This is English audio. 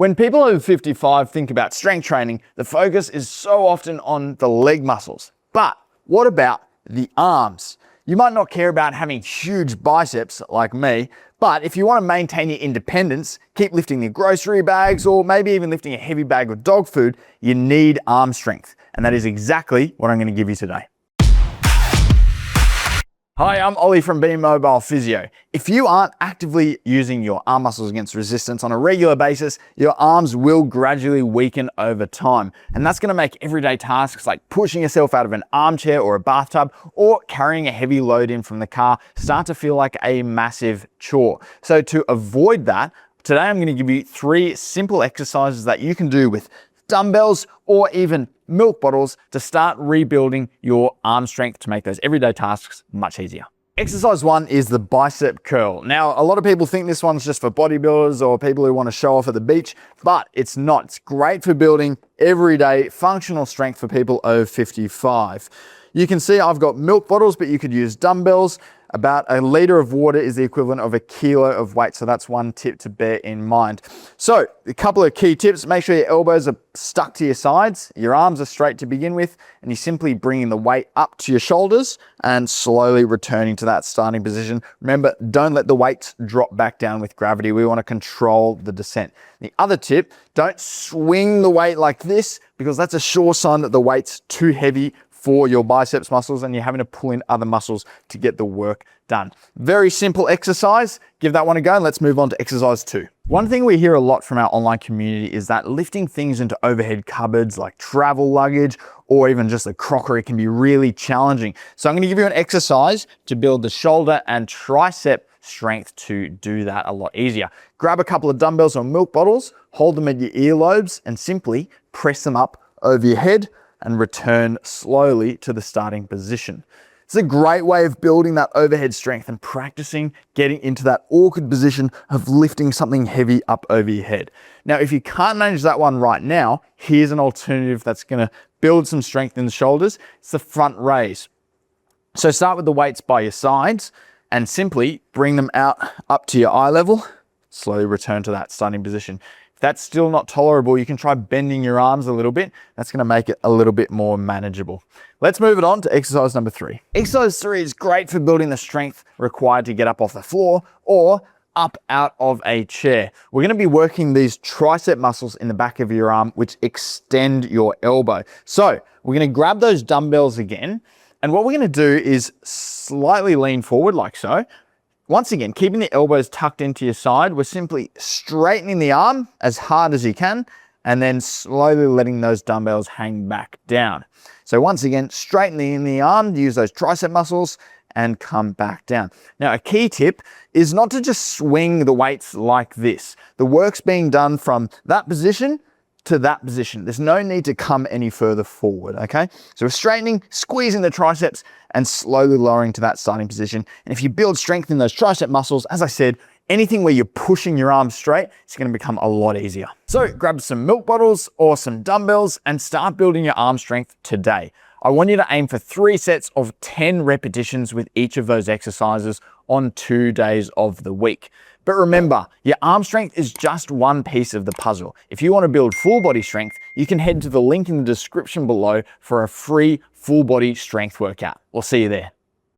When people over 55 think about strength training, the focus is so often on the leg muscles. But what about the arms? You might not care about having huge biceps like me, but if you want to maintain your independence, keep lifting the grocery bags, or maybe even lifting a heavy bag of dog food, you need arm strength. And that is exactly what I'm going to give you today. Hi, I'm Ollie from Be Mobile Physio. If you aren't actively using your arm muscles against resistance on a regular basis, your arms will gradually weaken over time. And that's going to make everyday tasks like pushing yourself out of an armchair or a bathtub or carrying a heavy load in from the car start to feel like a massive chore. So to avoid that, today I'm going to give you 3 simple exercises that you can do with dumbbells or even milk bottles to start rebuilding your arm strength to make those everyday tasks much easier. Exercise 1 is the bicep curl. Now, a lot of people think this one's just for bodybuilders or people who want to show off at the beach, but it's not. It's great for building everyday functional strength for people over 55. You can see I've got milk bottles, but you could use dumbbells. About a liter of water is the equivalent of a kilo of weight. So that's one tip to bear in mind. So a couple of key tips: make sure your elbows are stuck to your sides, your arms are straight to begin with, and you're simply bringing the weight up to your shoulders and slowly returning to that starting position. Remember, don't let the weights drop back down with gravity. We want to control the descent. The other tip, don't swing the weight like this, because that's a sure sign that the weight's too heavy for your biceps muscles and you're having to pull in other muscles to get the work done. Very simple exercise. Give that one a go, and let's move on to exercise 2. One thing we hear a lot from our online community is that lifting things into overhead cupboards like travel luggage or even just the crockery can be really challenging. So I'm going to give you an exercise to build the shoulder and tricep strength to do that a lot easier. Grab a couple of dumbbells or milk bottles, hold them at your earlobes and simply press them up over your head and return slowly to the starting position. It's a great way of building that overhead strength and practicing getting into that awkward position of lifting something heavy up over your head. Now, if you can't manage that one right now, here's an alternative that's going to build some strength in the shoulders. It's the front raise. So start with the weights by your sides and simply bring them out up to your eye level. Slowly return to that starting position. That's still not tolerable, you can try bending your arms a little bit. That's going to make it a little bit more manageable. Let's move it on to exercise number 3. Exercise 3 is great for building the strength required to get up off the floor or up out of a chair. We're going to be working these tricep muscles in the back of your arm, which extend your elbow. So we're going to grab those dumbbells again. And what we're going to do is slightly lean forward like so. Once again, keeping the elbows tucked into your side, we're simply straightening the arm as hard as you can and then slowly letting those dumbbells hang back down. So once again, straightening the arm, use those tricep muscles and come back down. Now, a key tip is not to just swing the weights like this. The work's being done from that position to that position. There's no need to come any further forward, okay? So we're straightening, squeezing the triceps and slowly lowering to that starting position. And if you build strength in those tricep muscles, as I said, anything where you're pushing your arms straight, it's going to become a lot easier. So grab some milk bottles or some dumbbells and start building your arm strength today. I want you to aim for 3 sets of 10 repetitions with each of those exercises on 2 days of the week. But remember, your arm strength is just one piece of the puzzle. If you want to build full body strength, you can head to the link in the description below for a free full body strength workout. We'll see you there.